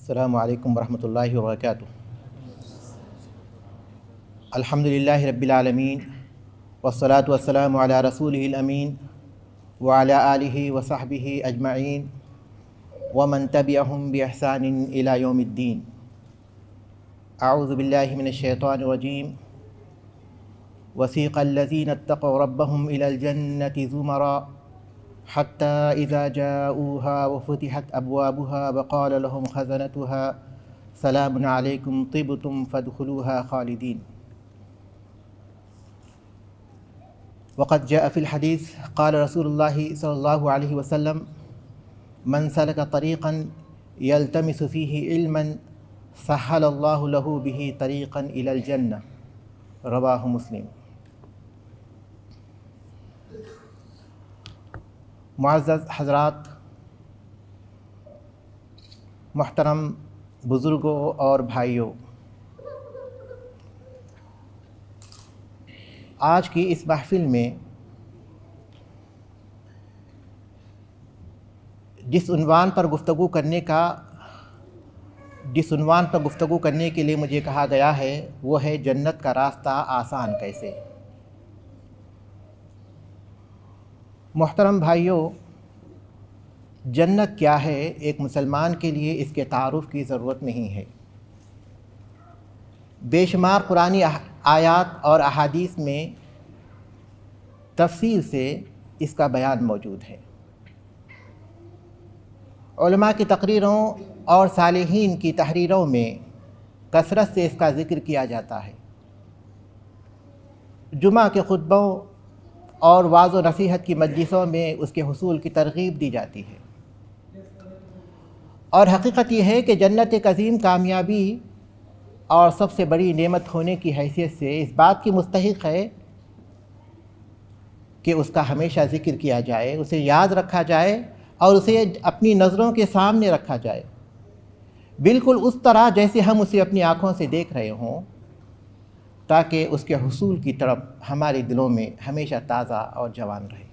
السلام علیکم ورحمۃ اللہ وبرکاتہ۔ الحمدللہ رب العالمین والصلاة والسلام علی رسولہ الامین وعلی آلہ وصحبہ اجمعین ومن تبعہم بإحسان الی یوم الدین۔ اعوذ باللہ من الشیطان الرجیم۔ وسیق الذین اتقوا ربہم الی الجنة زمرا حتى إذا جاءوها وفتحت أبوابها وقال لهم خزنتها سلام عليكم طبتم فادخلوها خالدين۔ وقد جاء في الحديث قال رسول الله صلى الله عليه وسلم من سلك طريقا يلتمس فيه علما سهل الله له به طريقا إلى الجنة، رواه مسلم۔ معزز حضرات، محترم بزرگوں اور بھائیوں، آج کی اس محفل میں جس عنوان پر گفتگو کرنے کے لیے مجھے کہا گیا ہے وہ ہے جنت کا راستہ آسان کیسے۔ محترم بھائیوں، جنت کیا ہے ایک مسلمان کے لیے اس کے تعارف کی ضرورت نہیں ہے۔ بے شمار قرآنی آیات اور احادیث میں تفصیل سے اس کا بیان موجود ہے۔ علماء کی تقریروں اور صالحین کی تحریروں میں کثرت سے اس کا ذکر کیا جاتا ہے۔ جمعہ کے خطبوں اور وعظ و نصیحت کی مجلسوں میں اس کے حصول کی ترغیب دی جاتی ہے، اور حقیقت یہ ہے کہ جنت ایک عظیم کامیابی اور سب سے بڑی نعمت ہونے کی حیثیت سے اس بات کی مستحق ہے کہ اس کا ہمیشہ ذکر کیا جائے، اسے یاد رکھا جائے اور اسے اپنی نظروں کے سامنے رکھا جائے، بالکل اس طرح جیسے ہم اسے اپنی آنکھوں سے دیکھ رہے ہوں، تاکہ اس کے حصول کی طرف ہمارے دلوں میں ہمیشہ تازہ اور جوان رہے۔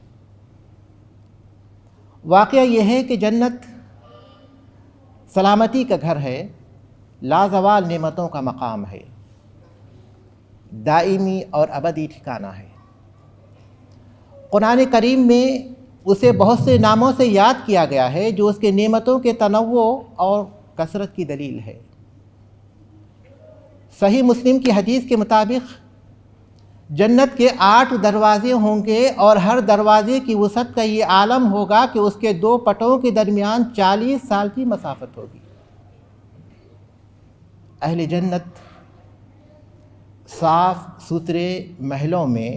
واقعہ یہ ہے کہ جنت سلامتی کا گھر ہے، لازوال نعمتوں کا مقام ہے، دائمی اور ابدی ٹھکانہ ہے۔ قرآن کریم میں اسے بہت سے ناموں سے یاد کیا گیا ہے جو اس کے نعمتوں کے تنوع اور کثرت کی دلیل ہے۔ صحیح مسلم کی حدیث کے مطابق جنت کے 8 دروازے ہوں گے اور ہر دروازے کی وسعت کا یہ عالم ہوگا کہ اس کے 2 پٹوں کے درمیان 40 سال کی مسافت ہوگی۔ اہل جنت صاف ستھرے محلوں میں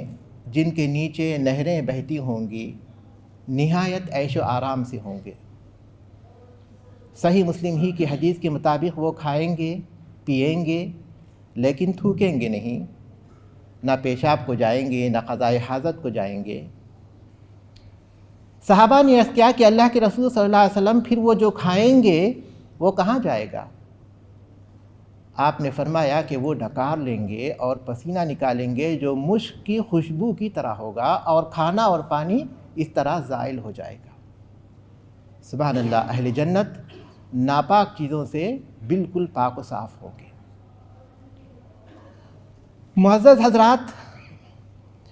جن کے نیچے نہریں بہتی ہوں گی نہایت عیش و آرام سے ہوں گے۔ صحیح مسلم ہی کی حدیث کے مطابق وہ کھائیں گے پئیں گے لیکن تھوکیں گے نہیں، نہ پیشاب کو جائیں گے نہ قضائے حاجت کو جائیں گے۔ صحابہ نے عرض کیا کہ اللہ کے رسول صلی اللہ علیہ وسلم پھر وہ جو کھائیں گے وہ کہاں جائے گا؟ آپ نے فرمایا کہ وہ ڈکار لیں گے اور پسینہ نکالیں گے جو مشک کی خوشبو کی طرح ہوگا، اور کھانا اور پانی اس طرح زائل ہو جائے گا۔ سبحان اللہ، اہل جنت ناپاک چیزوں سے بالکل پاک و صاف ہوں گے۔ معزز حضرات،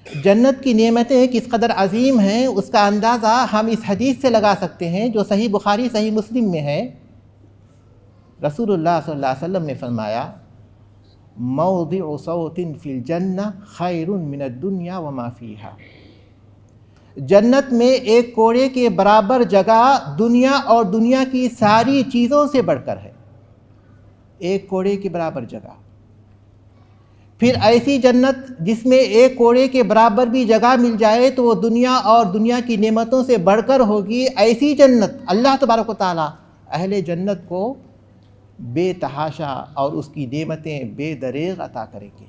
جنت کی نعمتیں کس قدر عظیم ہیں اس کا اندازہ ہم اس حدیث سے لگا سکتے ہیں جو صحیح بخاری صحیح مسلم میں ہے۔ رسول اللہ صلی اللہ علیہ وسلم نے فرمایا موضع صوت فی الجنہ خیر من الدنیا وما فیہا۔ جنت میں ایک کوڑے کے برابر جگہ دنیا اور دنیا کی ساری چیزوں سے بڑھ کر ہے۔ ایک کوڑے کے برابر جگہ، پھر ایسی جنت جس میں ایک کوڑے کے برابر بھی جگہ مل جائے تو وہ دنیا اور دنیا کی نعمتوں سے بڑھ کر ہوگی۔ ایسی جنت اللہ تبارک و تعالیٰ اہل جنت کو بے تحاشا اور اس کی نعمتیں بے دریغ عطا کریں گے۔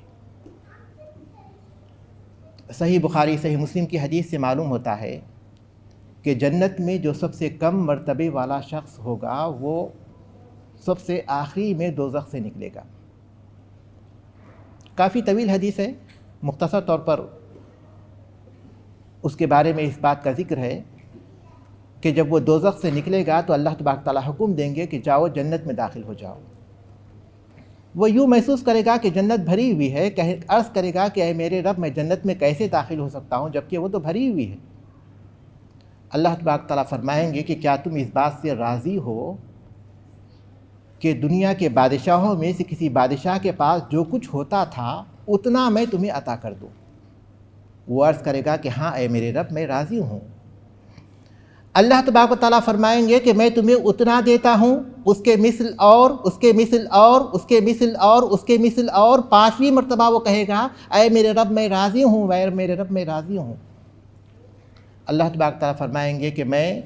صحیح بخاری صحیح مسلم کی حدیث سے معلوم ہوتا ہے کہ جنت میں جو سب سے کم مرتبے والا شخص ہوگا وہ سب سے آخری میں دوزخ سے نکلے گا۔ کافی طویل حدیث ہے، مختصر طور پر اس کے بارے میں اس بات کا ذکر ہے کہ جب وہ دوزخ سے نکلے گا تو اللہ تبارک تعالیٰ حکم دیں گے کہ جاؤ جنت میں داخل ہو جاؤ۔ وہ یوں محسوس کرے گا کہ جنت بھری ہوئی ہے، عرض کرے گا کہ اے میرے رب میں جنت میں کیسے داخل ہو سکتا ہوں جبکہ وہ تو بھری ہوئی ہے۔ اللہ تبارک تعالیٰ فرمائیں گے کہ کیا تم اس بات سے راضی ہو کہ دنیا کے بادشاہوں میں سے کسی بادشاہ کے پاس جو کچھ ہوتا تھا اتنا میں تمہیں عطا کر دوں؟ وہ عرض کرے گا کہ ہاں اے میرے رب میں راضی ہوں۔ اللہ تبارک و تعالیٰ فرمائیں گے کہ میں تمہیں اتنا دیتا ہوں، اس کے مثل اور اس کے مثل اور اس کے مثل اور اس کے مثل اور، 5ویں مرتبہ وہ کہے گا اے میرے رب میں راضی ہوں، اے میرے رب میں راضی ہوں۔ اللہ تبارک تعالیٰ فرمائیں گے کہ میں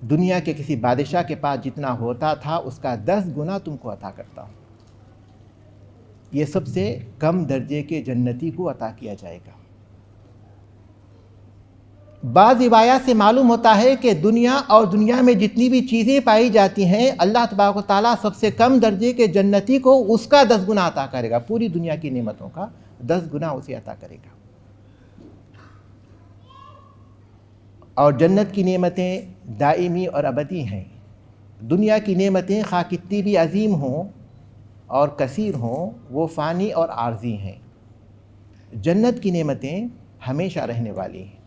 دنیا کے کسی بادشاہ کے پاس جتنا ہوتا تھا اس کا 10 گنا تم کو عطا کرتا ہوں۔ یہ سب سے کم درجے کے جنتی کو عطا کیا جائے گا۔ بعض روایات سے معلوم ہوتا ہے کہ دنیا اور دنیا میں جتنی بھی چیزیں پائی جاتی ہیں اللہ تبارک و تعالیٰ سب سے کم درجے کے جنتی کو اس کا 10 گنا عطا کرے گا، پوری دنیا کی نعمتوں کا 10 گنا اسے عطا کرے گا۔ اور جنت کی نعمتیں دائمی اور ابدی ہیں۔ دنیا کی نعمتیں خواہ کتنی بھی عظیم ہوں اور کثیر ہوں وہ فانی اور عارضی ہیں، جنت کی نعمتیں ہمیشہ رہنے والی ہیں۔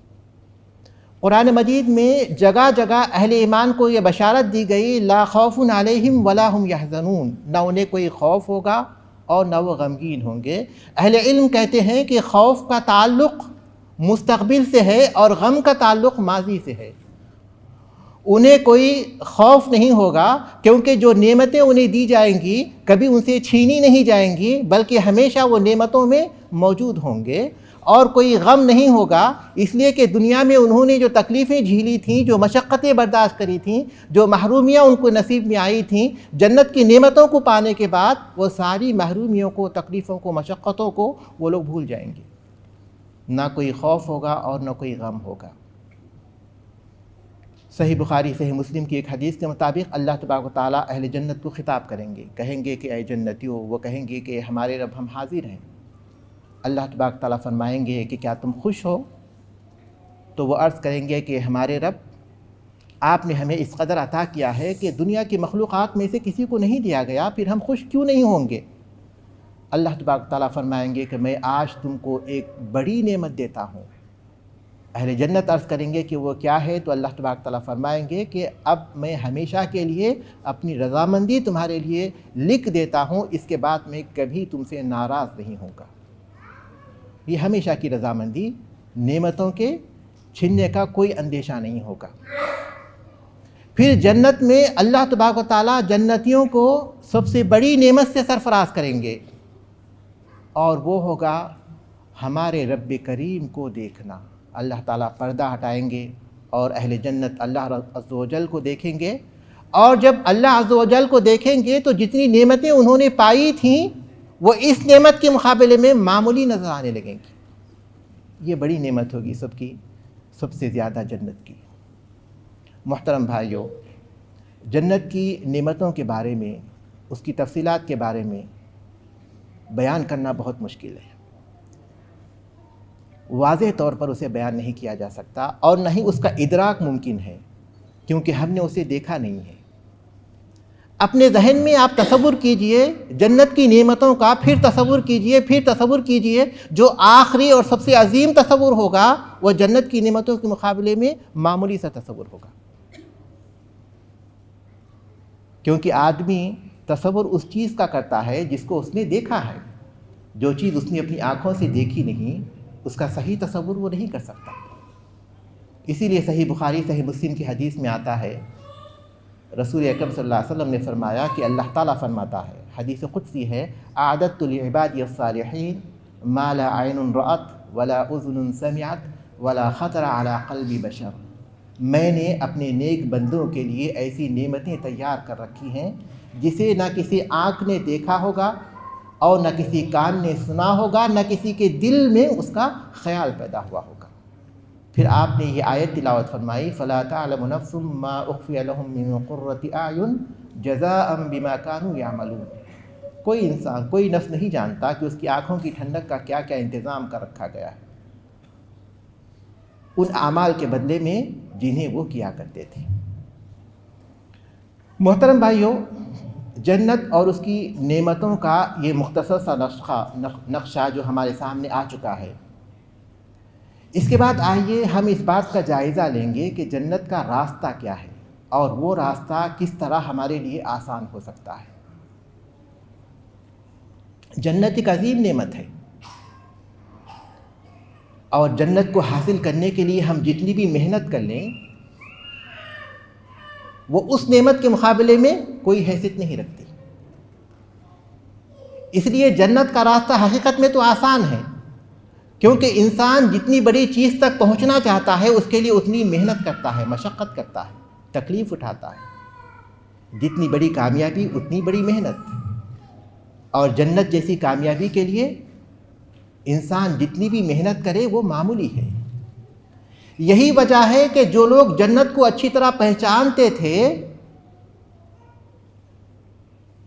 قرآن مجید میں جگہ جگہ اہل ایمان کو یہ بشارت دی گئی لا خوف علیہم ولا ہم یحزنون، نہ انہیں کوئی خوف ہوگا اور نہ وہ غمگین ہوں گے۔ اہل علم کہتے ہیں کہ خوف کا تعلق مستقبل سے ہے اور غم کا تعلق ماضی سے ہے۔ انہیں کوئی خوف نہیں ہوگا کیونکہ جو نعمتیں انہیں دی جائیں گی کبھی ان سے چھینی نہیں جائیں گی بلکہ ہمیشہ وہ نعمتوں میں موجود ہوں گے، اور کوئی غم نہیں ہوگا اس لیے کہ دنیا میں انہوں نے جو تکلیفیں جھیلی تھیں، جو مشقتیں برداشت کری تھیں، جو محرومیاں ان کو نصیب میں آئی تھیں، جنت کی نعمتوں کو پانے کے بعد وہ ساری محرومیوں کو، تکلیفوں کو، مشقتوں کو وہ لوگ بھول جائیں گے۔ نہ کوئی خوف ہوگا اور نہ کوئی غم ہوگا۔ صحیح بخاری صحیح مسلم کی ایک حدیث کے مطابق اللہ تبارک و تعالیٰ اہل جنت کو خطاب کریں گے، کہیں گے کہ اے جنتیوں، وہ کہیں گے کہ ہمارے رب ہم حاضر ہیں۔ اللہ تبارک تعالیٰ فرمائیں گے کہ کیا تم خوش ہو؟ تو وہ عرض کریں گے کہ ہمارے رب آپ نے ہمیں اس قدر عطا کیا ہے کہ دنیا کی مخلوقات میں سے کسی کو نہیں دیا گیا، پھر ہم خوش کیوں نہیں ہوں گے؟ اللہ تبارک تعالیٰ فرمائیں گے کہ میں آج تم کو ایک بڑی نعمت دیتا ہوں۔ اہل جنت عرض کریں گے کہ وہ کیا ہے؟ تو اللہ تبارک تعالیٰ فرمائیں گے کہ اب میں ہمیشہ کے لیے اپنی رضامندی تمہارے لیے لکھ دیتا ہوں، اس کے بعد میں کبھی تم سے ناراض نہیں ہوں گا۔ یہ ہمیشہ کی رضامندی، نعمتوں کے چھننے کا کوئی اندیشہ نہیں ہوگا۔ پھر جنت میں اللہ تبارک و تعالیٰ جنتیوں کو سب سے بڑی نعمت سے سرفراز کریں گے، اور وہ ہوگا ہمارے رب کریم کو دیکھنا۔ اللہ تعالیٰ پردہ ہٹائیں گے اور اہل جنت اللہ عز و جل کو دیکھیں گے، اور جب اللہ عز و جل کو دیکھیں گے تو جتنی نعمتیں انہوں نے پائی تھیں وہ اس نعمت کے مقابلے میں معمولی نظر آنے لگیں گی۔ یہ بڑی نعمت ہوگی سب کی، سب سے زیادہ جنت کی۔ محترم بھائیوں، جنت کی نعمتوں کے بارے میں، اس کی تفصیلات کے بارے میں بیان کرنا بہت مشکل ہے۔ واضح طور پر اسے بیان نہیں کیا جا سکتا اور نہ ہی اس کا ادراک ممکن ہے کیونکہ ہم نے اسے دیکھا نہیں ہے۔ اپنے ذہن میں آپ تصور کیجئے جنت کی نعمتوں کا، پھر تصور کیجئے جو آخری اور سب سے عظیم تصور ہوگا وہ جنت کی نعمتوں کے مقابلے میں معمولی سا تصور ہوگا، کیونکہ آدمی تصور اس چیز کا کرتا ہے جس کو اس نے دیکھا ہے۔ جو چیز اس نے اپنی آنکھوں سے دیکھی نہیں اس کا صحیح تصور وہ نہیں کر سکتا۔ اسی لیے صحیح بخاری صحیح مسلم کی حدیث میں آتا ہے، رسول اکرم صلی اللہ علیہ وسلم نے فرمایا کہ اللہ تعالیٰ فرماتا ہے، حدیث قدسی ہے، اعددت لعبادی الصالحین ما لا عین رأت ولا اذن سمعت ولا خطر علی قلب بشر۔ میں نے اپنے نیک بندوں کے لیے ایسی نعمتیں تیار کر رکھی ہیں جسے نہ کسی آنکھ نے دیکھا ہوگا اور نہ کسی کان نے سنا ہوگا، نہ کسی کے دل میں اس کا خیال پیدا ہوا ہوگا۔ پھر آپ نے یہ آیت تلاوت فرمائی، فَلَا تَعْلَمُ نَفْسٌ مَّا أُخْفِيَ لَهُم مِّن قُرَّةِ أَعْيُنٍ جَزَاءً بِمَا كَانُوا يَعْمَلُونَ۔ کوئی انسان، کوئی نفس نہیں جانتا کہ اس کی آنکھوں کی ٹھنڈک کا کیا کیا انتظام کر رکھا گیا ہے، ان اعمال کے بدلے میں جنہیں وہ کیا کرتے تھے۔ محترم بھائیوں، جنت اور اس کی نعمتوں کا یہ مختصر سا نقشہ جو ہمارے سامنے آ چکا ہے، اس کے بعد آئیے ہم اس بات کا جائزہ لیں گے کہ جنت کا راستہ کیا ہے اور وہ راستہ کس طرح ہمارے لیے آسان ہو سکتا ہے۔ جنت ایک عظیم نعمت ہے، اور جنت کو حاصل کرنے کے لیے ہم جتنی بھی محنت کر لیں وہ اس نعمت کے مقابلے میں کوئی حیثیت نہیں رکھتی۔ اس لیے جنت کا راستہ حقیقت میں تو آسان ہے، کیونکہ انسان جتنی بڑی چیز تک پہنچنا چاہتا ہے اس کے لیے اتنی محنت کرتا ہے، مشقت کرتا ہے، تکلیف اٹھاتا ہے۔ جتنی بڑی کامیابی اتنی بڑی محنت، اور جنت جیسی کامیابی کے لیے انسان جتنی بھی محنت کرے وہ معمولی ہے۔ یہی وجہ ہے کہ جو لوگ جنت کو اچھی طرح پہچانتے تھے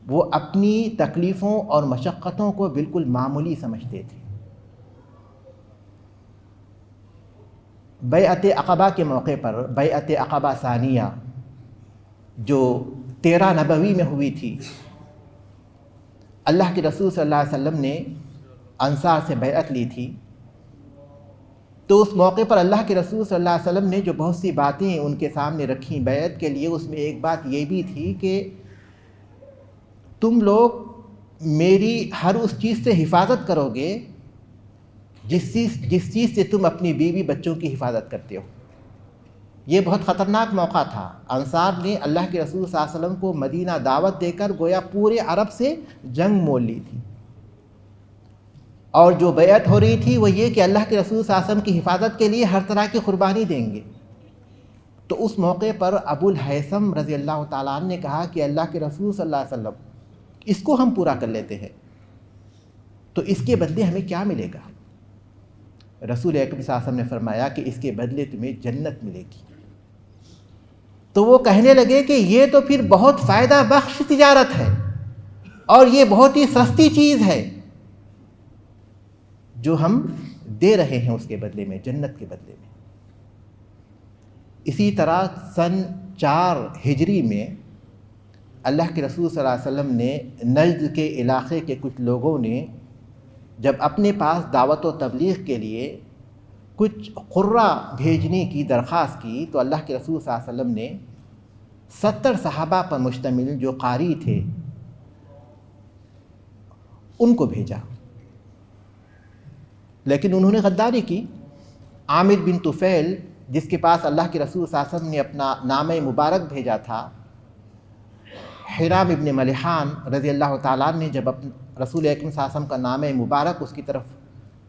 وہ اپنی تکلیفوں اور مشقتوں کو بالکل معمولی سمجھتے تھے۔ بیعت عقبہ کے موقع پر، بیعت عقبہ ثانیہ جو 13 نبوی میں ہوئی تھی، اللہ کے رسول صلی اللہ علیہ وسلم نے انصار سے بیعت لی تھی، تو اس موقع پر اللہ کے رسول صلی اللہ علیہ وسلم نے جو بہت سی باتیں ان کے سامنے رکھیں بیعت کے لیے، اس میں ایک بات یہ بھی تھی کہ تم لوگ میری ہر اس چیز سے حفاظت کرو گے جس چیز سے تم اپنی بیوی بچوں کی حفاظت کرتے ہو۔ یہ بہت خطرناک موقع تھا۔ انصار نے اللہ کے رسول صلی اللہ علیہ وسلم کو مدینہ دعوت دے کر گویا پورے عرب سے جنگ مول لی تھی، اور جو بیعت ہو رہی تھی وہ یہ کہ اللہ کے رسول صلی اللہ علیہ وسلم کی حفاظت کے لیے ہر طرح کی قربانی دیں گے۔ تو اس موقع پر ابو الہیثم رضی اللہ تعالیٰ عنہ نے کہا کہ اللہ کے رسول صلی اللہ علیہ وسلم اس کو ہم پورا کر لیتے ہیں تو اس کے بدلے ہمیں کیا ملے گا؟ رسول اکرم صلی اللہ علیہ وسلم نے فرمایا کہ اس کے بدلے تمہیں جنت ملے گی۔ تو وہ کہنے لگے کہ یہ تو پھر بہت فائدہ بخش تجارت ہے اور یہ بہت ہی سستی چیز ہے جو ہم دے رہے ہیں اس کے بدلے میں، جنت کے بدلے میں۔ اسی طرح سن 4 ہجری میں اللہ کے رسول صلی اللہ علیہ وسلم نے نجد کے علاقے کے کچھ لوگوں نے جب اپنے پاس دعوت و تبلیغ کے لیے کچھ قرہ بھیجنے کی درخواست کی تو اللہ کے رسول صلی اللہ علیہ وسلم نے 70 صحابہ پر مشتمل جو قاری تھے ان کو بھیجا، لیکن انہوں نے غداری کی۔ عامر بن طفیل جس کے پاس اللہ کے رسول صلی اللہ علیہ وسلم نے اپنا نامہ مبارک بھیجا تھا، حرام ابن ملحان رضی اللہ تعالیٰ نے جب رسول اکرم صلی اللہ علیہ وسلم کا نامہ مبارک اس کی طرف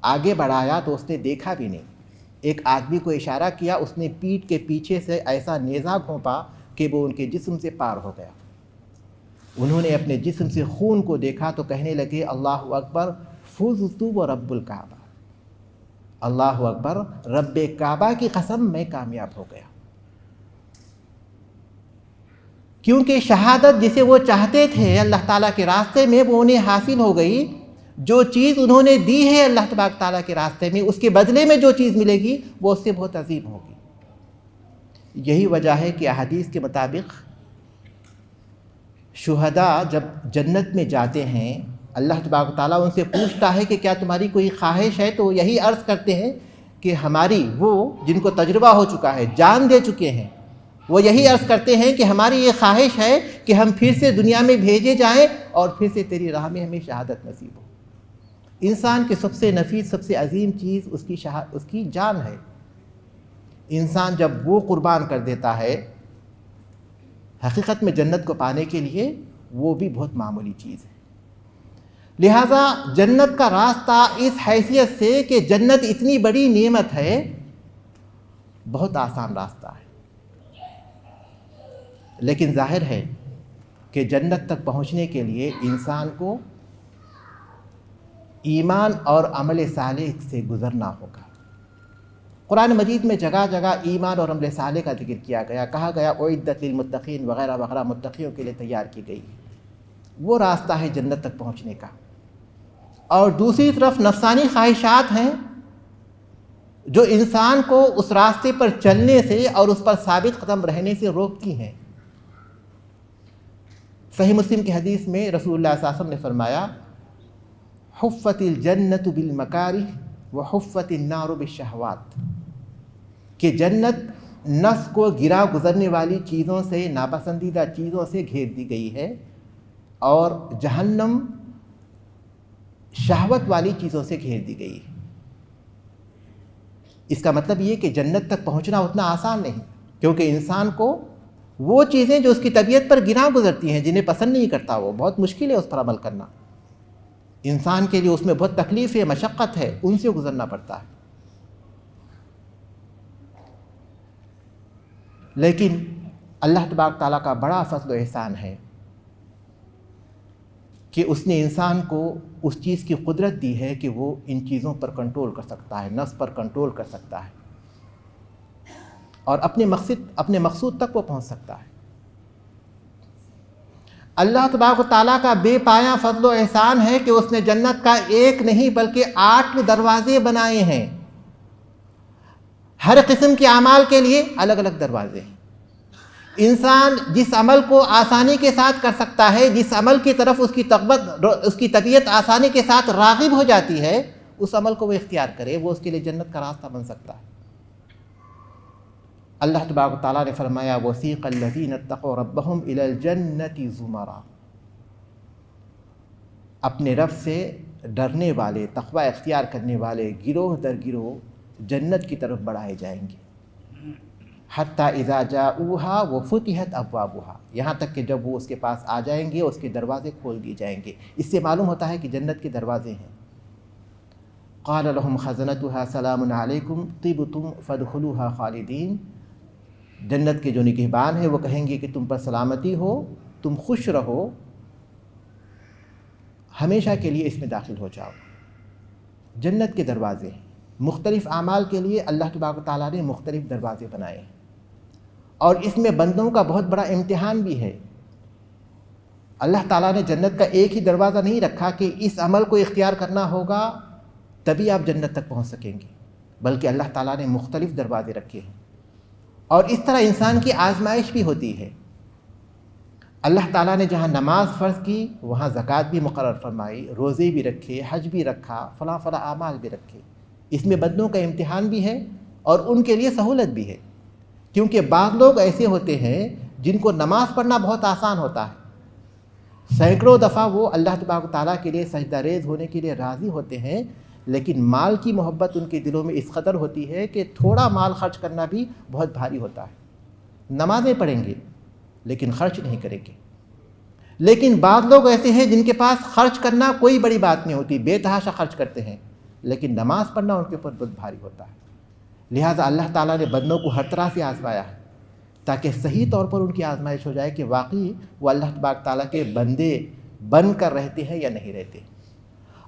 آگے بڑھایا تو اس نے دیکھا بھی نہیں۔ ایک آدمی کو اشارہ کیا، اس نے پیٹھ کے پیچھے سے ایسا نیزہ گھونپا کہ وہ ان کے جسم سے پار ہو گیا۔ انہوں نے اپنے جسم سے خون کو دیکھا تو کہنے لگے اللہ اکبر فزت و رب الکعبہ، اللہ اکبر، رب کعبہ کی قسم میں کامیاب ہو گیا۔ کیونکہ شہادت جسے وہ چاہتے تھے اللہ تعالیٰ کے راستے میں وہ انہیں حاصل ہو گئی۔ جو چیز انہوں نے دی ہے اللہ تبارک تعالیٰ کے راستے میں، اس کے بدلے میں جو چیز ملے گی وہ اس سے بہت عظیم ہوگی۔ یہی وجہ ہے کہ احادیث کے مطابق شہداء جب جنت میں جاتے ہیں اللہ تبارک تعالیٰ ان سے پوچھتا ہے کہ کیا تمہاری کوئی خواہش ہے، تو یہی عرض کرتے ہیں کہ ہماری، وہ جن کو تجربہ ہو چکا ہے، جان دے چکے ہیں، وہ یہی عرض کرتے ہیں کہ ہماری یہ خواہش ہے کہ ہم پھر سے دنیا میں بھیجے جائیں اور پھر سے تیری راہ میں ہمیں شہادت نصیب ہو۔ انسان کی سب سے نفیس، سب سے عظیم چیز اس کی جان ہے۔ انسان جب وہ قربان کر دیتا ہے حقیقت میں جنت کو پانے کے لیے، وہ بھی بہت معمولی چیز ہے۔ لہٰذا جنت کا راستہ اس حیثیت سے کہ جنت اتنی بڑی نعمت ہے، بہت آسان راستہ ہے، لیکن ظاہر ہے کہ جنت تک پہنچنے کے لیے انسان کو ایمان اور عمل صالح سے گزرنا ہوگا۔ قرآن مجید میں جگہ جگہ ایمان اور عمل صالح کا ذکر کیا گیا، کہا گیا اعدت للمتقین وغیرہ وغیرہ، متقیوں کے لیے تیار کی گئی۔ وہ راستہ ہے جنت تک پہنچنے کا۔ اور دوسری طرف نفسانی خواہشات ہیں جو انسان کو اس راستے پر چلنے سے اور اس پر ثابت قدم رہنے سے روکتی ہیں۔ صحیح مسلم کی حدیث میں رسول اللہ صلی اللہ علیہ وسلم نے فرمایا حفت الجنت بالمکارہ وحفت النار بالشہوات، کہ جنت نفس کو گرا گزرنے والی چیزوں سے، ناپسندیدہ چیزوں سے گھیر دی گئی ہے، اور جہنم شہوت والی چیزوں سے گھیر دی گئی ہے۔ اس کا مطلب یہ کہ جنت تک پہنچنا اتنا آسان نہیں، کیونکہ انسان کو وہ چیزیں جو اس کی طبیعت پر گراں گزرتی ہیں، جنہیں پسند نہیں کرتا، وہ بہت مشکل ہے اس پر عمل کرنا، انسان کے لیے اس میں بہت تکلیف ہے، مشقت ہے، ان سے گزرنا پڑتا ہے۔ لیکن اللہ تبارک تعالیٰ کا بڑا فضل و احسان ہے کہ اس نے انسان کو اس چیز کی قدرت دی ہے کہ وہ ان چیزوں پر کنٹرول کر سکتا ہے، نفس پر کنٹرول کر سکتا ہے، اور اپنے مقصود تک وہ پہنچ سکتا ہے۔ اللہ تبارک و تعالیٰ کا بے پایہ فضل و احسان ہے کہ اس نے جنت کا ایک نہیں بلکہ 8 دروازے بنائے ہیں، ہر قسم کے اعمال کے لیے الگ الگ دروازے ہیں۔ انسان جس عمل کو آسانی کے ساتھ کر سکتا ہے، جس عمل کی طرف اس کی طبیعت آسانی کے ساتھ راغب ہو جاتی ہے، اس عمل کو وہ اختیار کرے، وہ اس کے لیے جنت کا راستہ بن سکتا ہے۔ اللہ تبارک و تعالیٰ نے فرمایا وَسِيقَ الَّذِينَ اتَّقَوْا رَبَّهُمْ إِلَى الْجَنَّةِ زُمَرًا، اپنے رب سے ڈرنے والے، تقوی اختیار کرنے والے گروہ در گروہ جنت کی طرف بڑھائے جائیں گے، حتیٰ اذا جاؤوها وفتحت ابوابها، یہاں تک کہ جب وہ اس کے پاس آ جائیں گے اس کے دروازے کھول دیے جائیں گے۔ اس سے معلوم ہوتا ہے کہ جنت کے دروازے ہیں۔ قال لهم خزنتها سلام علیکم طبتم فادخلوها خالدین، جنت کے جو نگہبان ہیں وہ کہیں گے کہ تم پر سلامتی ہو، تم خوش رہو، ہمیشہ کے لیے اس میں داخل ہو جاؤ۔ جنت کے دروازے ہیں، مختلف اعمال کے لیے اللہ تبارک و تعالیٰ نے مختلف دروازے بنائے ہیں، اور اس میں بندوں کا بہت بڑا امتحان بھی ہے۔ اللہ تعالیٰ نے جنت کا ایک ہی دروازہ نہیں رکھا کہ اس عمل کو اختیار کرنا ہوگا تبھی آپ جنت تک پہنچ سکیں گے، بلکہ اللہ تعالیٰ نے مختلف دروازے رکھے ہیں، اور اس طرح انسان کی آزمائش بھی ہوتی ہے۔ اللہ تعالیٰ نے جہاں نماز فرض کی وہاں زکوٰۃ بھی مقرر فرمائی، روزے بھی رکھے، حج بھی رکھا، فلاں فلاں اعمال بھی رکھے۔ اس میں بندوں کا امتحان بھی ہے اور ان کے لیے سہولت بھی ہے، کیونکہ بعض لوگ ایسے ہوتے ہیں جن کو نماز پڑھنا بہت آسان ہوتا ہے، سینکڑوں دفعہ وہ اللہ تبارک و تعالیٰ کے لیے سجدہ ریز ہونے کے لیے راضی ہوتے ہیں، لیکن مال کی محبت ان کے دلوں میں اس قدر ہوتی ہے کہ تھوڑا مال خرچ کرنا بھی بہت بھاری ہوتا ہے۔ نمازیں پڑھیں گے لیکن خرچ نہیں کریں گے۔ لیکن بعض لوگ ایسے ہیں جن کے پاس خرچ کرنا کوئی بڑی بات نہیں ہوتی، بے تحاشا خرچ کرتے ہیں، لیکن نماز پڑھنا ان کے اوپر بہت بھاری ہوتا ہے۔ لہٰذا اللہ تعالیٰ نے بندوں کو ہر طرح سے آزمایا ہے تاکہ صحیح طور پر ان کی آزمائش ہو جائے کہ واقعی وہ اللہ تبارک تعالیٰ کے بندے بن کر رہتے ہیں یا نہیں رہتے۔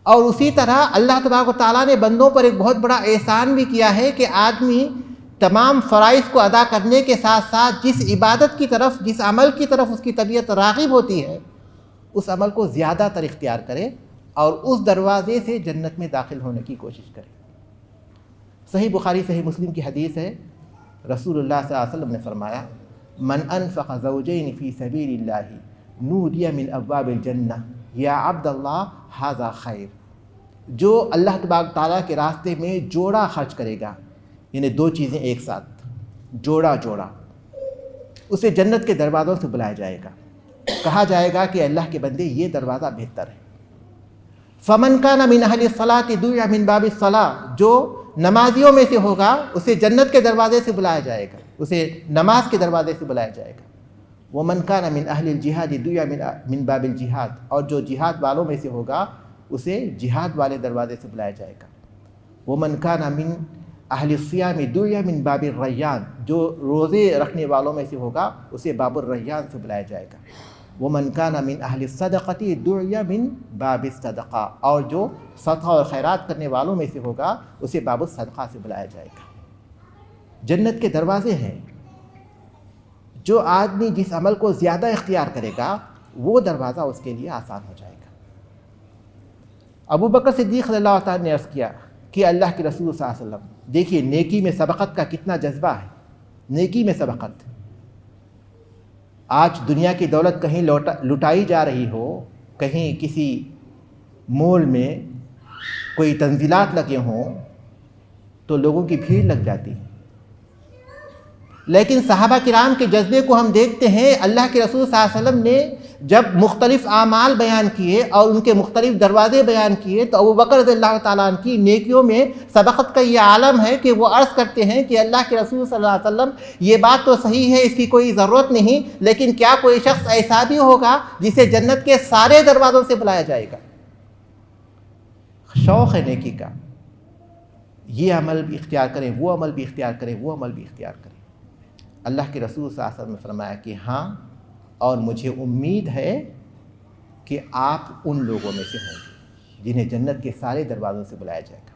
اور اسی طرح اللہ تبارک و تعالیٰ نے بندوں پر ایک بہت بڑا احسان بھی کیا ہے کہ آدمی تمام فرائض کو ادا کرنے کے ساتھ ساتھ جس عبادت کی طرف، جس عمل کی طرف اس کی طبیعت راغب ہوتی ہے، اس عمل کو زیادہ تر اختیار کرے اور اس دروازے سے جنت میں داخل ہونے کی کوشش کرے۔ صحیح بخاری صحیح مسلم کی حدیث ہے، رسول اللہ صلی اللہ علیہ وسلم نے فرمایا من انفق زوجین فی سبیل اللہ نودی من ابواب الجنہ یا عبد اللہ ھذا خیر، جو اللہ تبارک تعالیٰ کے راستے میں جوڑا خرچ کرے گا، یعنی دو چیزیں ایک ساتھ، جوڑا اسے جنت کے دروازوں سے بلایا جائے گا، کہا جائے گا کہ اللہ کے بندے یہ دروازہ بہتر ہے۔ فمن کان من اہل الصلاۃ دعی من باب الصلاۃ، جو نمازیوں میں سے ہوگا اسے جنت کے دروازے سے بلایا جائے گا، اسے نماز کے دروازے سے بلایا جائے گا۔ ومن کان من اہل الجہاد دعی من باب الجہاد، اور جو جہاد والوں میں سے ہوگا اسے جہاد والے دروازے سے بلایا جائے گا۔ ومن کان من اہل الصیام دعی من باب الریان، جو روزے رکھنے والوں میں سے ہوگا اسے باب الریان سے بلایا جائے گا۔ ومن کان من اہل الصدقۃ دعی من باب الصدقہ، اور جو صدقہ اور خیرات کرنے والوں میں سے ہوگا اسے باب الصدقہ سے بلایا جائے گا۔ جنت کے دروازے ہیں، جو آدمی جس عمل کو زیادہ اختیار کرے گا وہ دروازہ اس کے لیے آسان ہو جائے گا۔ ابو بکر صدیق رضی اللہ تعالیٰ نے عرض کیا کہ اللہ کے رسول صلی اللہ علیہ وسلم، دیکھیے نیکی میں سبقت کا کتنا جذبہ ہے، نیکی میں سبقت۔ آج دنیا کی دولت کہیں لٹائی جا رہی ہو، کہیں کسی مول میں کوئی تنزیلات لگے ہوں تو لوگوں کی بھیڑ لگ جاتی ہے، لیکن صحابہ کرام کے جذبے کو ہم دیکھتے ہیں۔ اللہ کے رسول صلی اللہ علیہ وسلم نے جب مختلف اعمال بیان کیے اور ان کے مختلف دروازے بیان کیے تو ابوبکر رضی اللہ تعالیٰ عنہ کی نیکیوں میں سبقت کا یہ عالم ہے کہ وہ عرض کرتے ہیں کہ اللہ کے رسول صلی اللہ علیہ وسلم یہ بات تو صحیح ہے، اس کی کوئی ضرورت نہیں، لیکن کیا کوئی شخص ایسا بھی ہوگا جسے جنت کے سارے دروازوں سے بلایا جائے گا؟ شوق ہے نیکی کا، یہ عمل بھی اختیار کریں، وہ عمل بھی اختیار کریں، وہ عمل بھی اختیار کریں۔ اللہ کے رسول صلی اللہ علیہ وسلم نے فرمایا کہ ہاں، اور مجھے امید ہے کہ آپ ان لوگوں میں سے ہوں گے جنہیں جنت کے سارے دروازوں سے بلایا جائے گا۔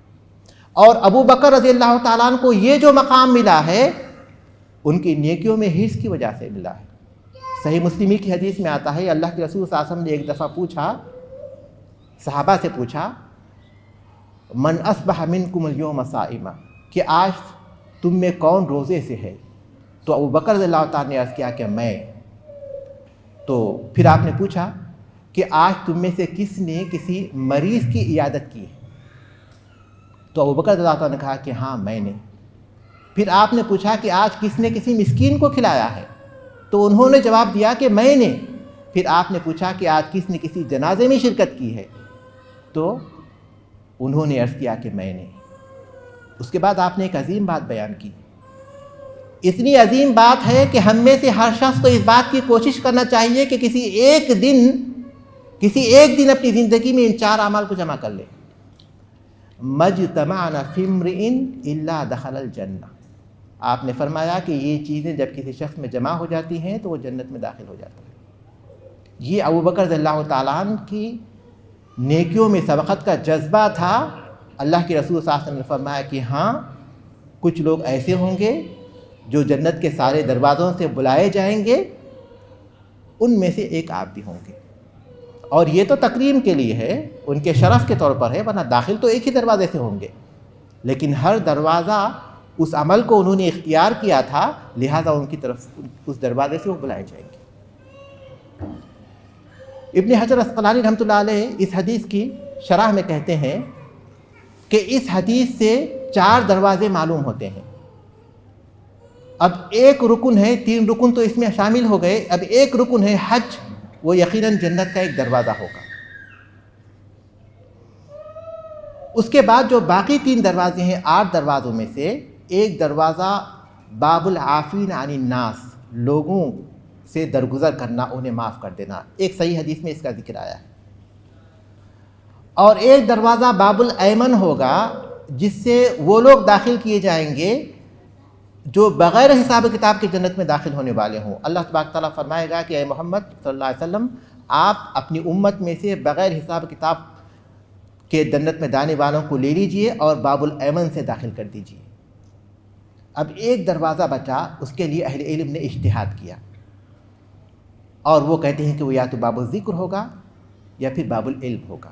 اور ابو بکر رضی اللہ تعالیٰ عنہ کو یہ جو مقام ملا ہے ان کی نیکیوں میں حرص کی وجہ سے ملا ہے۔ صحیح مسلم کی حدیث میں آتا ہے، اللہ کے رسول صلی اللہ علیہ وسلم نے ایک دفعہ پوچھا، صحابہ سے پوچھا، من اصبح منکم اليوم صائما، کہ آج تم میں کون روزے سے ہے؟ تو ابو بکر رضی اللہ تعالیٰ نے عرض کیا کہ میں۔ تو پھر آپ نے پوچھا کہ آج تم میں سے کس نے کسی مریض کی عیادت کی ہے؟ تو ابو بکر رضی اللہ تعالیٰ نے کہا کہ ہاں میں نے۔ پھر آپ نے پوچھا کہ آج کس نے کسی مسکین کو کھلایا ہے؟ تو انہوں نے جواب دیا کہ میں نے۔ پھر آپ نے پوچھا کہ آج کس نے کسی جنازے میں شرکت کی ہے؟ تو انہوں نے عرض کیا کہ میں نے۔ اس کے بعد آپ نے ایک عظیم بات بیان کی، اتنی عظیم بات ہے کہ ہم میں سے ہر شخص کو اس بات کی کوشش کرنا چاہیے کہ کسی ایک دن اپنی زندگی میں ان 4 اعمال کو جمع کر لے۔ مجتمعنا فی امرئ الا دخل الجنہ، آپ نے فرمایا کہ یہ چیزیں جب کسی شخص میں جمع ہو جاتی ہیں تو وہ جنت میں داخل ہو جاتا ہے۔ یہ ابو بکر رضی اللہ تعالیٰ عنہ کی نیکیوں میں سبقت کا جذبہ تھا۔ اللہ کے رسول صلی اللہ علیہ وسلم نے فرمایا کہ ہاں، کچھ لوگ ایسے ہوں گے جو جنت کے سارے دروازوں سے بلائے جائیں گے، ان میں سے ایک آپ بھی ہوں گے۔ اور یہ تو تکریم کے لیے ہے، ان کے شرف کے طور پر ہے، ورنہ داخل تو ایک ہی دروازے سے ہوں گے، لیکن ہر دروازہ اس عمل کو انہوں نے اختیار کیا تھا، لہٰذا ان کی طرف اس دروازے سے وہ بلائے جائیں گے۔ ابن حجر عسقلانی رحمۃ اللہ علیہ اس حدیث کی شرح میں کہتے ہیں کہ اس حدیث سے 4 دروازے معلوم ہوتے ہیں۔ اب ایک رکن ہے، 3 رکن تو اس میں شامل ہو گئے، اب ایک رکن ہے حج، وہ یقیناً جنت کا ایک دروازہ ہوگا۔ اس کے بعد جو باقی 3 دروازے ہیں، 8 دروازوں میں سے ایک دروازہ باب العافین عن الناس، لوگوں سے درگزر کرنا، انہیں معاف کر دینا، ایک صحیح حدیث میں اس کا ذکر آیا ہے۔ اور ایک دروازہ باب الایمن ہوگا، جس سے وہ لوگ داخل کیے جائیں گے جو بغیر حساب کتاب کے جنت میں داخل ہونے والے ہوں۔ اللہ تبارک تعالیٰ فرمائے گا کہ اے محمد صلی اللہ علیہ وسلم، آپ اپنی امت میں سے بغیر حساب کتاب کے جنت میں جانے والوں کو لے لیجئے اور باب الایمن سے داخل کر دیجئے۔ اب ایک دروازہ بچا، اس کے لیے اہل علم نے اجتہاد کیا، اور وہ کہتے ہیں کہ وہ یا تو باب الذکر ہوگا یا پھر باب العلم ہوگا۔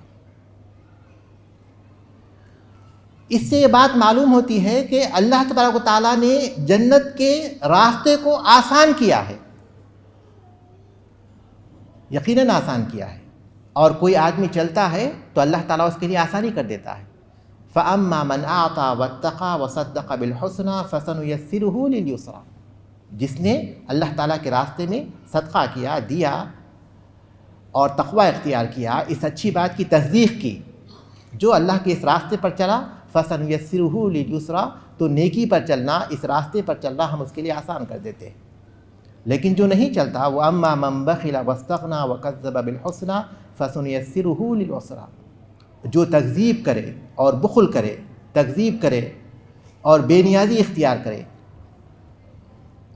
اس سے یہ بات معلوم ہوتی ہے کہ اللہ تبارک و تعالیٰ نے جنت کے راستے کو آسان کیا ہے، یقیناً آسان کیا ہے، اور کوئی آدمی چلتا ہے تو اللہ تعالیٰ اس کے لیے آسانی کر دیتا ہے۔ فَأَمَّا مَنْ أَعْطَى وَاتَّقَى وَصَدَّقَ بِالْحُسْنَى فَسَنُيَسِّرُهُ لِلْيُسْرَى، جس نے اللہ تعالیٰ کے راستے میں صدقہ کیا، دیا اور تقوی اختیار کیا، اس اچھی بات کی تصدیق کی، جو اللہ کے اس راستے پر چلا، فَسَنُيَسِّرُهُ لِلْيُسْرَى، تو نیکی پر چلنا، اس راستے پر چلنا ہم اس کے لیے آسان کر دیتے ہیں۔ لیکن جو نہیں چلتا، وَأَمَّا مَنْ بَخِلَ وَاسْتَغْنَى وَكَذَّبَ بِالْحُسْنَى فَسَنُيَسِّرُهُ لِلْعُسْرَى، جو تکذیب کرے اور بخل کرے، تکذیب کرے اور بے نیازی اختیار کرے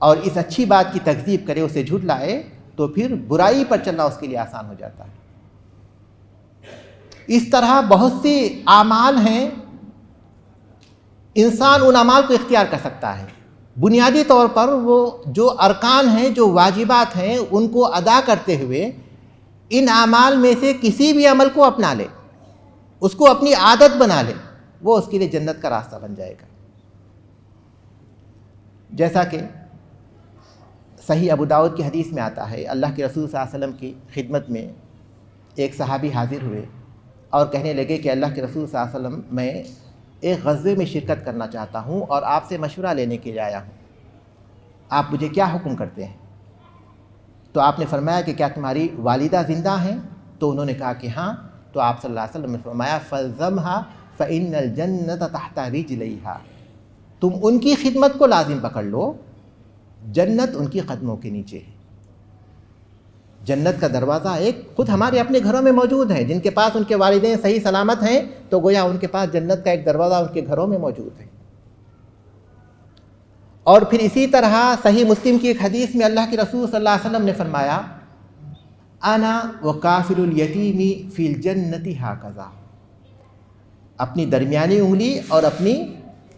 اور اس اچھی بات کی تکذیب کرے، اسے جھٹلائے، تو پھر برائی پر چلنا اس کے لیے آسان ہو جاتا ہے۔ اس طرح بہت سے اعمال ہیں، انسان ان اعمال کو اختیار کر سکتا ہے۔ بنیادی طور پر وہ جو ارکان ہیں، جو واجبات ہیں، ان کو ادا کرتے ہوئے ان اعمال میں سے کسی بھی عمل کو اپنا لے، اس کو اپنی عادت بنا لے، وہ اس کے لیے جنت کا راستہ بن جائے گا۔ جیسا کہ صحیح ابو داؤد کی حدیث میں آتا ہے، اللہ کے رسول صلی اللہ علیہ وسلم کی خدمت میں ایک صحابی حاضر ہوئے اور کہنے لگے کہ اللہ کے رسول صلی اللہ علیہ وسلم، میں ایک غزوے میں شرکت کرنا چاہتا ہوں اور آپ سے مشورہ لینے کے لیے آیا ہوں، آپ مجھے کیا حکم کرتے ہیں؟ تو آپ نے فرمایا کہ کیا تمہاری والدہ زندہ ہیں؟ تو انہوں نے کہا کہ ہاں۔ تو آپ صلی اللہ علیہ وسلم نے فرمایا فَالْزَمْهَا فَإِنَّ الْجَنَّةَ تَحْتَ رِجْلَيْهَا، تم ان کی خدمت کو لازم پکڑ لو، جنت ان کی قدموں کے نیچے ہے۔ جنت کا دروازہ ایک خود ہمارے اپنے گھروں میں موجود ہے، جن کے پاس ان کے والدین صحیح سلامت ہیں تو گویا ان کے پاس جنت کا ایک دروازہ ان کے گھروں میں موجود ہے۔ اور پھر اسی طرح صحیح مسلم کی ایک حدیث میں اللہ کے رسول صلی اللہ علیہ وسلم نے فرمایا انا وکافل الیتیم فی الجنۃ ھکذا، اپنی درمیانی انگلی اور اپنی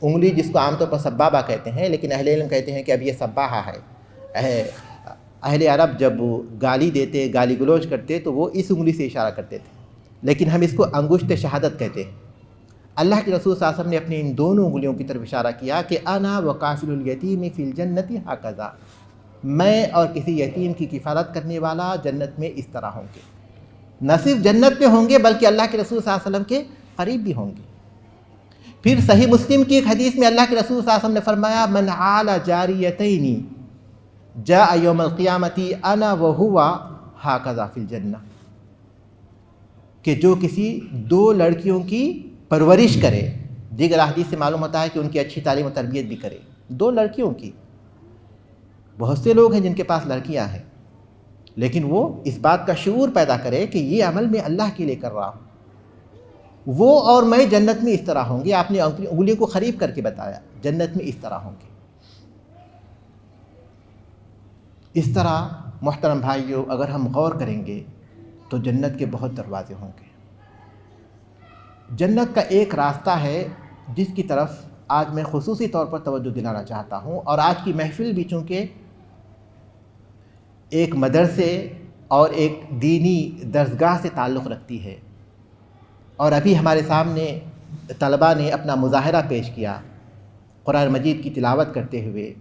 انگلی جس کو عام طور پر سبابہ کہتے ہیں، لیکن اہل علم کہتے ہیں کہ اب یہ سباحہ ہے۔ اہل عرب جب گالی دیتے، گالی گلوچ کرتے تو وہ اس انگلی سے اشارہ کرتے تھے، لیکن ہم اس کو انگشت شہادت کہتے ہیں۔ اللہ کے رسول صلی اللہ علیہ وسلم نے اپنی ان دونوں انگلیوں کی طرف اشارہ کیا کہ انا وکافل الیتیم فی الجنۃ ھکذا، میں اور کسی یتیم کی کفالت کرنے والا جنت میں اس طرح ہوں گے۔ نہ صرف جنت میں ہوں گے بلکہ اللہ کے رسول صلی اللہ علیہ وسلم کے قریب بھی ہوں گے۔ پھر صحیح مسلم کی ایک حدیث میں اللہ کے رسول صلی اللہ علیہ وسلم نے فرمایا من عال جاریتین جاء یوم القیامت انا وہو ھکذا فی الجنہ، کہ جو کسی دو لڑکیوں کی پرورش کرے، دیگر احادیث سے معلوم ہوتا ہے کہ ان کی اچھی تعلیم و تربیت بھی کرے، دو لڑکیوں کی۔ بہت سے لوگ ہیں جن کے پاس لڑکیاں ہیں لیکن وہ اس بات کا شعور پیدا کرے کہ یہ عمل میں اللہ کے لیے کر رہا ہوں، وہ اور میں جنت میں اس طرح ہوں گے۔ آپ نے انگلی کو قریب کر کے بتایا، جنت میں اس طرح ہوں گے۔ اس طرح محترم بھائیوں، اگر ہم غور کریں گے تو جنت کے بہت دروازے ہوں گے۔ جنت کا ایک راستہ ہے جس کی طرف آج میں خصوصی طور پر توجہ دلانا چاہتا ہوں، اور آج کی محفل بھی چونکہ ایک مدرسے اور ایک دینی درسگاہ سے تعلق رکھتی ہے، اور ابھی ہمارے سامنے طلباء نے اپنا مظاہرہ پیش کیا قرآن مجید کی تلاوت کرتے ہوئے،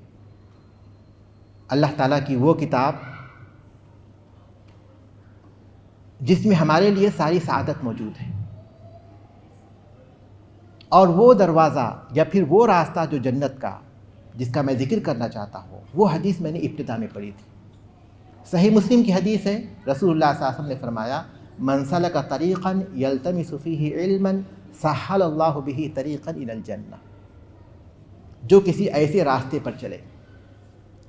اللہ تعالیٰ کی وہ کتاب جس میں ہمارے لیے ساری سعادت موجود ہے، اور وہ دروازہ یا پھر وہ راستہ جو جنت کا جس کا میں ذکر کرنا چاہتا ہوں، وہ حدیث میں نے ابتدا میں پڑھی تھی۔ صحیح مسلم کی حدیث ہے، رسول اللہ صلی اللہ علیہ وسلم نے فرمایا من سلک طریقا یلتمس فیہ علما سہل اللہ بہ طریقا الی الجنہ، جو کسی ایسے راستے پر چلے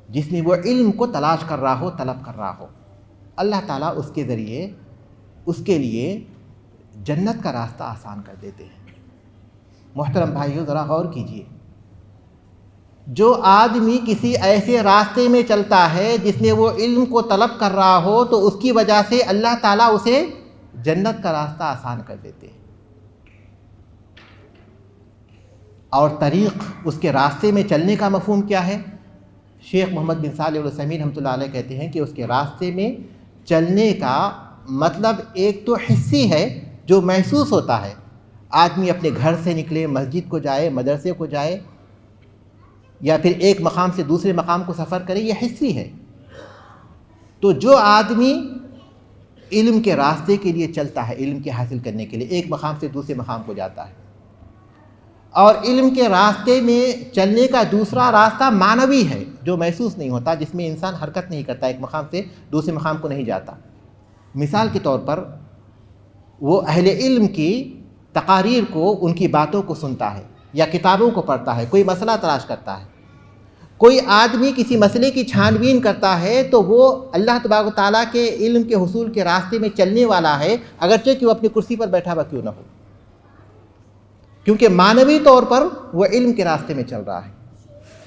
جس میں وہ علم کو تلاش کر رہا ہو، طلب کر رہا ہو، اللہ تعالیٰ اس کے ذریعے اس کے لیے جنت کا راستہ آسان کر دیتے ہیں۔ محترم بھائیوں، ذرا غور کیجئے، جو آدمی کسی ایسے راستے میں چلتا ہے جس میں وہ علم کو طلب کر رہا ہو تو اس کی وجہ سے اللہ تعالیٰ اسے جنت کا راستہ آسان کر دیتے ہیں۔ اور طریق، اس کے راستے میں چلنے کا مفہوم کیا ہے؟ شیخ محمد بن صالح العثیمین رحمۃ اللہ علیہ کہتے ہیں کہ اس کے راستے میں چلنے کا مطلب ایک تو حسی ہے جو محسوس ہوتا ہے، آدمی اپنے گھر سے نکلے، مسجد کو جائے، مدرسے کو جائے، یا پھر ایک مقام سے دوسرے مقام کو سفر کرے، یہ حسی ہے۔ تو جو آدمی علم کے راستے کے لیے چلتا ہے، علم کے حاصل کرنے کے لیے ایک مقام سے دوسرے مقام کو جاتا ہے، اور علم کے راستے میں چلنے کا دوسرا راستہ معنوی ہے جو محسوس نہیں ہوتا، جس میں انسان حرکت نہیں کرتا، ایک مقام سے دوسرے مقام کو نہیں جاتا۔ مثال کے طور پر وہ اہل علم کی تقاریر کو، ان کی باتوں کو سنتا ہے یا کتابوں کو پڑھتا ہے، کوئی مسئلہ تلاش کرتا ہے، کوئی آدمی کسی مسئلے کی چھان بین کرتا ہے تو وہ اللہ تبارک و تعالیٰ کے علم کے حصول کے راستے میں چلنے والا ہے، اگرچہ کہ وہ اپنی کرسی پر بیٹھا ہوا کیوں نہ ہو، کیونکہ معنوی طور پر وہ علم کے راستے میں چل رہا ہے۔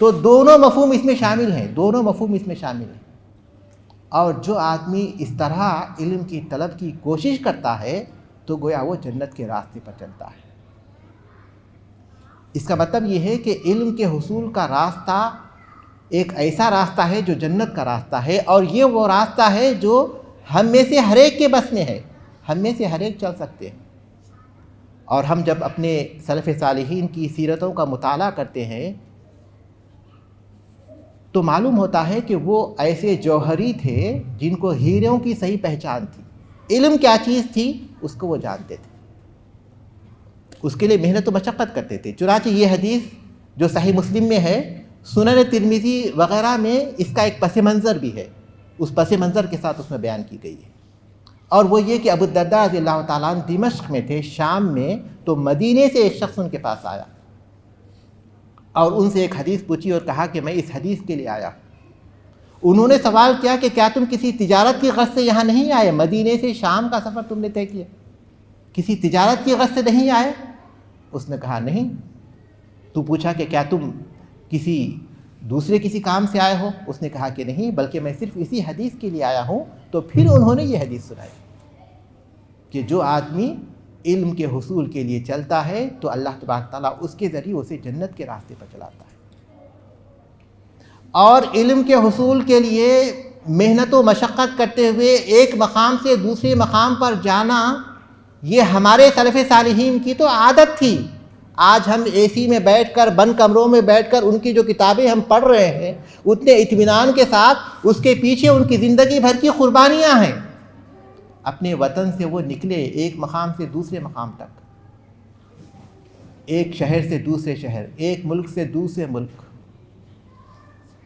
تو دونوں مفہوم اس میں شامل ہیں، دونوں مفہوم اس میں شامل ہیں۔ اور جو آدمی اس طرح علم کی طلب کی کوشش کرتا ہے تو گویا وہ جنت کے راستے پر چلتا ہے۔ اس کا مطلب یہ ہے کہ علم کے حصول کا راستہ ایک ایسا راستہ ہے جو جنت کا راستہ ہے، اور یہ وہ راستہ ہے جو ہم میں سے ہر ایک کے بس میں ہے، ہم میں سے ہر ایک چل سکتے ہیں۔ اور ہم جب اپنے سلف صالحین کی سیرتوں کا مطالعہ کرتے ہیں تو معلوم ہوتا ہے کہ وہ ایسے جوہری تھے جن کو ہیروں کی صحیح پہچان تھی، علم کیا چیز تھی اس کو وہ جانتے تھے، اس کے لیے محنت و مشقت کرتے تھے۔ چنانچہ یہ حدیث جو صحیح مسلم میں ہے، سنن ترمذی وغیرہ میں اس کا ایک پس منظر بھی ہے، اس پس منظر کے ساتھ اس میں بیان کی گئی ہے، اور وہ یہ کہ ابو الدرداء رضی اللہ تعالیٰ عنہ دمشق میں تھے، شام میں، تو مدینے سے ایک شخص ان کے پاس آیا اور ان سے ایک حدیث پوچھی اور کہا کہ میں اس حدیث کے لیے آیا۔ انہوں نے سوال کیا کہ کیا تم کسی تجارت کی غرض سے یہاں نہیں آئے؟ مدینے سے شام کا سفر تم نے طے کیا، کسی تجارت کی غرض سے نہیں آئے؟ اس نے کہا نہیں۔ تو پوچھا کہ کیا تم کسی کام سے آئے ہو؟ اس نے کہا کہ نہیں، بلکہ میں صرف اسی حدیث کے لیے آیا ہوں۔ تو پھر انہوں نے یہ حدیث سنائی کہ جو آدمی علم کے حصول کے لیے چلتا ہے تو اللہ تبارک تعالیٰ اس کے ذریعے اسے جنت کے راستے پر چلاتا ہے، اور علم کے حصول کے لیے محنت و مشقت کرتے ہوئے ایک مقام سے دوسرے مقام پر جانا، یہ ہمارے سلف صالحین کی تو عادت تھی۔ آج ہم اے سی میں بیٹھ کر، بند کمروں میں بیٹھ کر ان کی جو کتابیں ہم پڑھ رہے ہیں، اتنے اطمینان کے ساتھ اس کے پیچھے ان کی زندگی بھر کی قربانیاں ہیں۔ اپنے وطن سے وہ نکلے ایک مقام سے دوسرے مقام تک، ایک شہر سے دوسرے شہر، ایک ملک سے دوسرے ملک،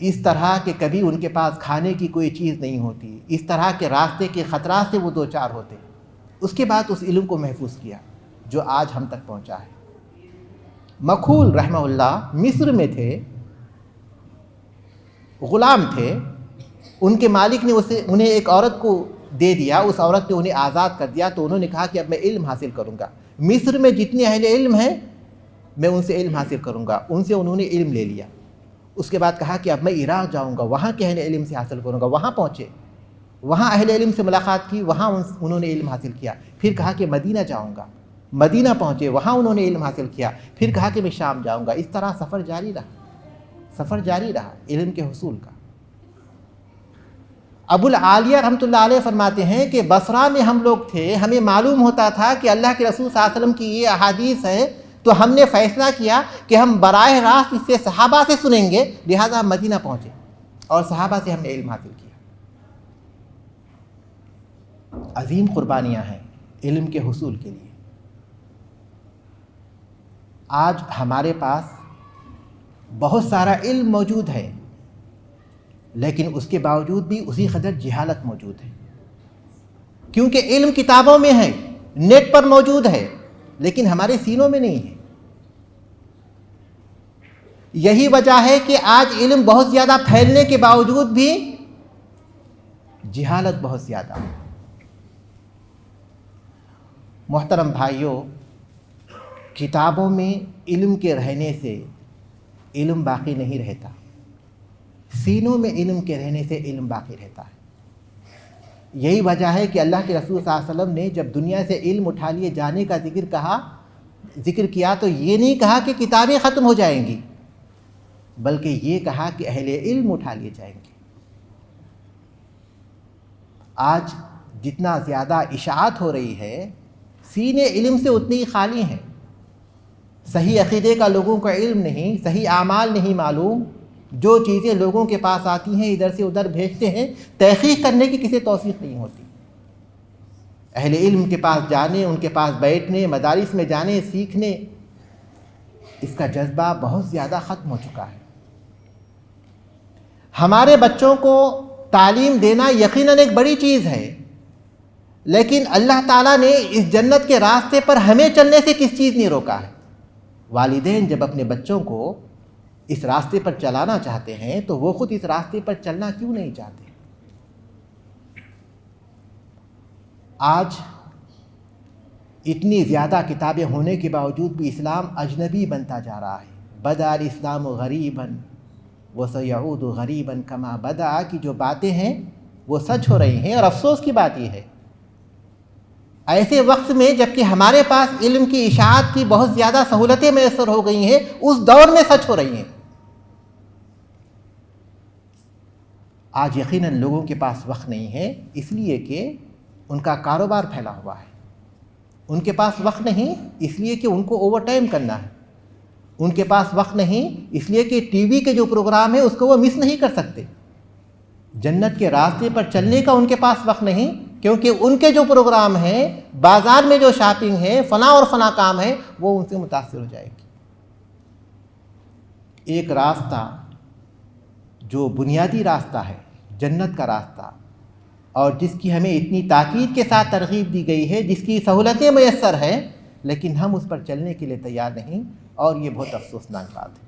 اس طرح کہ کبھی ان کے پاس کھانے کی کوئی چیز نہیں ہوتی، اس طرح کے راستے کے خطرات سے وہ دو چار ہوتے، اس کے بعد اس علم کو محفوظ کیا جو آج ہم تک پہنچا ہے۔ مکھول رحمہ اللہ مصر میں تھے، غلام تھے، ان کے مالک نے انہیں ایک عورت کو دے دیا، اس عورت نے انہیں آزاد کر دیا، تو انہوں نے کہا کہ اب میں علم حاصل کروں گا، مصر میں جتنے اہل علم ہیں میں ان سے علم حاصل کروں گا۔ ان سے انہوں نے علم لے لیا۔ اس کے بعد کہا کہ اب میں عراق جاؤں گا، وہاں کے اہل علم سے حاصل کروں گا۔ وہاں پہنچے، وہاں اہل علم سے ملاقات کی، وہاں انہوں نے علم حاصل کیا۔ پھر کہا کہ مدینہ جاؤں گا، مدینہ پہنچے، وہاں انہوں نے علم حاصل کیا۔ پھر کہا کہ میں شام جاؤں گا۔ اس طرح سفر جاری رہا علم کے حصول کا۔ ابو العالیہ رحمۃ اللہ علیہ فرماتے ہیں کہ بصرہ میں ہم لوگ تھے، ہمیں معلوم ہوتا تھا کہ اللہ کے رسول صلی اللہ علیہ وسلم کی یہ احادیث ہے، تو ہم نے فیصلہ کیا کہ ہم براہ راست اس سے صحابہ سے سنیں گے، لہٰذا ہم مدینہ پہنچے اور صحابہ سے ہم نے علم حاصل کیا۔ عظیم قربانیاں ہیں علم کے حصول کے لیے۔ آج ہمارے پاس بہت سارا علم موجود ہے، لیکن اس کے باوجود بھی اسی قدر جہالت موجود ہے، کیونکہ علم کتابوں میں ہے، نیٹ پر موجود ہے، لیکن ہمارے سینوں میں نہیں ہے۔ یہی وجہ ہے کہ آج علم بہت زیادہ پھیلنے کے باوجود بھی جہالت بہت زیادہ ہے۔ محترم بھائیوں، کتابوں میں علم کے رہنے سے علم باقی نہیں رہتا، سینوں میں علم کے رہنے سے علم باقی رہتا ہے۔ یہی وجہ ہے کہ اللہ کے رسول صلی اللہ علیہ وسلم نے جب دنیا سے علم اٹھا لیے جانے کا ذکر کیا تو یہ نہیں کہا کہ کتابیں ختم ہو جائیں گی، بلکہ یہ کہا کہ اہل علم اٹھا لیے جائیں گے۔ آج جتنا زیادہ اشاعت ہو رہی ہے، سینے علم سے اتنی ہی خالی ہیں۔ صحیح عقیدے کا لوگوں کا علم نہیں، صحیح اعمال نہیں معلوم، جو چیزیں لوگوں کے پاس آتی ہیں ادھر سے ادھر بھیجتے ہیں، تحقیق کرنے کی کسی توفیق نہیں ہوتی۔ اہل علم کے پاس جانے، ان کے پاس بیٹھنے، مدارس میں جانے، سیکھنے، اس کا جذبہ بہت زیادہ ختم ہو چکا ہے۔ ہمارے بچوں کو تعلیم دینا یقیناً ایک بڑی چیز ہے، لیکن اللہ تعالیٰ نے اس جنت کے راستے پر ہمیں چلنے سے کس چیز نے روکا ہے؟ والدین جب اپنے بچوں کو اس راستے پر چلانا چاہتے ہیں تو وہ خود اس راستے پر چلنا کیوں نہیں چاہتے؟ آج اتنی زیادہ کتابیں ہونے کے باوجود بھی اسلام اجنبی بنتا جا رہا ہے۔ بدأ الاسلام غریباً وسیعود غریباً کما بدأ کی جو باتیں ہیں وہ سچ ہو رہی ہیں، اور افسوس کی بات یہ ہے ایسے وقت میں جبکہ ہمارے پاس علم کی اشاعت کی بہت زیادہ سہولتیں میسر ہو گئی ہیں، اس دور میں سچ ہو رہی ہیں۔ آج یقیناً لوگوں کے پاس وقت نہیں ہے، اس لیے کہ ان کا کاروبار پھیلا ہوا ہے۔ ان کے پاس وقت نہیں اس لیے کہ ان کو اوور ٹائم کرنا ہے، ان کے پاس وقت نہیں، اس لیے کہ ٹی وی کے جو پروگرام ہے اس کو وہ مس نہیں کر سکتے۔ جنت کے راستے پر چلنے کا ان کے پاس وقت نہیں، کیونکہ ان کے جو پروگرام ہیں، بازار میں جو شاپنگ ہے، فلاں اور فلاں کام ہے، وہ ان سے متاثر ہو جائے گی۔ ایک راستہ جو بنیادی راستہ ہے، جنت کا راستہ، اور جس کی ہمیں اتنی تاکید کے ساتھ ترغیب دی گئی ہے، جس کی سہولتیں میسر ہیں، لیکن ہم اس پر چلنے کے لیے تیار نہیں، اور یہ بہت افسوسناک بات ہے۔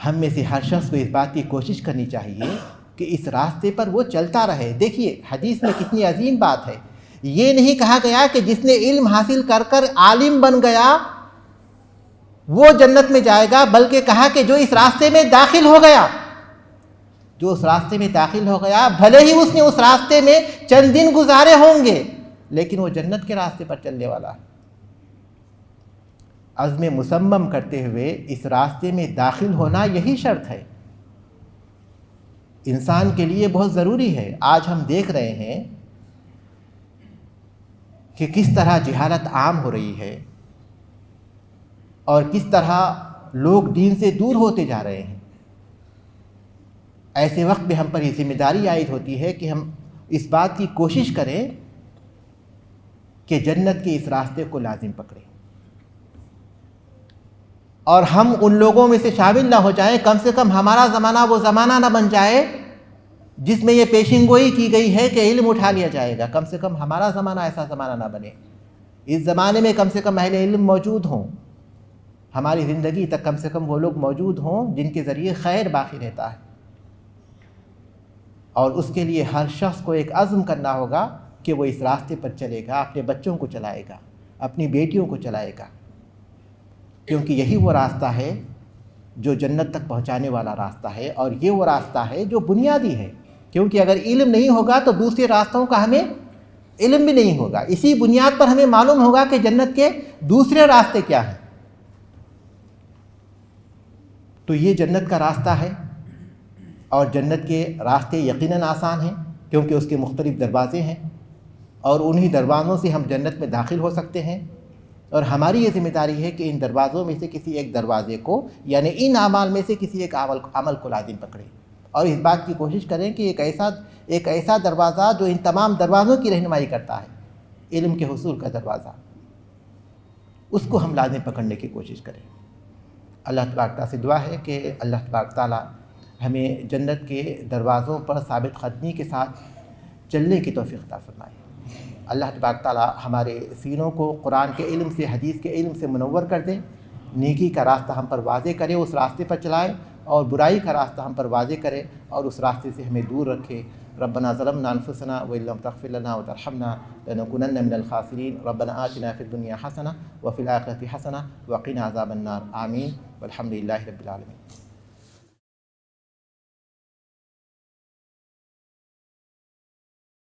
ہم میں سے ہر شخص کو اس بات کی کوشش کرنی چاہیے کہ اس راستے پر وہ چلتا رہے۔ دیکھیے حدیث میں کتنی عظیم بات ہے، یہ نہیں کہا گیا کہ جس نے علم حاصل کر کر عالم بن گیا وہ جنت میں جائے گا، بلکہ کہا کہ جو اس راستے میں داخل ہو گیا، جو اس راستے میں داخل ہو گیا، بھلے ہی اس نے اس راستے میں چند دن گزارے ہوں گے، لیکن وہ جنت کے راستے پر چلنے والا ہے۔ عزم مصمم کرتے ہوئے اس راستے میں داخل ہونا یہی شرط ہے، انسان کے لیے بہت ضروری ہے۔ آج ہم دیکھ رہے ہیں کہ کس طرح جہالت عام ہو رہی ہے، اور کس طرح لوگ دین سے دور ہوتے جا رہے ہیں۔ ایسے وقت میں ہم پر یہ ذمہ داری عائد ہوتی ہے کہ ہم اس بات کی کوشش کریں کہ جنت کے اس راستے کو لازم پکڑیں، اور ہم ان لوگوں میں سے شامل نہ ہو جائیں، کم سے کم ہمارا زمانہ وہ زمانہ نہ بن جائے جس میں یہ پیشن گوئی کی گئی ہے کہ علم اٹھا لیا جائے گا۔ کم سے کم ہمارا زمانہ ایسا زمانہ نہ بنے، اس زمانے میں کم سے کم اہل علم موجود ہوں، ہماری زندگی تک کم سے کم وہ لوگ موجود ہوں جن کے ذریعے خیر باقی رہتا ہے۔ اور اس کے لیے ہر شخص کو ایک عزم کرنا ہوگا کہ وہ اس راستے پر چلے گا، اپنے بچوں کو چلائے گا، اپنی بیٹیوں کو چلائے گا، کیونکہ یہی وہ راستہ ہے جو جنت تک پہنچانے والا راستہ ہے، اور یہ وہ راستہ ہے جو بنیادی ہے، کیونکہ اگر علم نہیں ہوگا تو دوسرے راستوں کا ہمیں علم بھی نہیں ہوگا۔ اسی بنیاد پر ہمیں معلوم ہوگا کہ جنت کے دوسرے راستے کیا ہیں۔ تو یہ جنت کا راستہ ہے، اور جنت کے راستے یقیناً آسان ہیں، کیونکہ اس کے مختلف دروازے ہیں، اور انہی دروازوں سے ہم جنت میں داخل ہو سکتے ہیں۔ اور ہماری یہ ذمہ داری ہے کہ ان دروازوں میں سے کسی ایک دروازے کو، یعنی ان اعمال میں سے کسی ایک عمل کو لازم پکڑیں، اور اس بات کی کوشش کریں کہ ایک ایسا دروازہ جو ان تمام دروازوں کی رہنمائی کرتا ہے، علم کے حصول کا دروازہ، اس کو ہم لازم پکڑنے کی کوشش کریں۔ اللہ تبارک تعالیٰ سے دعا ہے کہ اللہ تبارک تعالیٰ ہمیں جنت کے دروازوں پر ثابت قدمی کے ساتھ چلنے کی توفیق عطا فرمائے۔ اللہ تبارک تعالیٰ ہمارے سینوں کو قرآن کے علم سے، حدیث کے علم سے منور کر دے، نیکی کا راستہ ہم پر واضح کرے، اس راستے پر چلائے، اور برائی کا راستہ ہم پر واضح کرے اور اس راستے سے ہمیں دور رکھے۔ ربنا ظلمنا انفسنا وان لم تغفر لنا وترحمنا لنكونن من الخاسرین۔ ربنا آتنا فی الدنیا حسنہ وفی الآخرۃ حسنہ وقنا عذاب النار۔ آمین والحمد للہ رب العالمین۔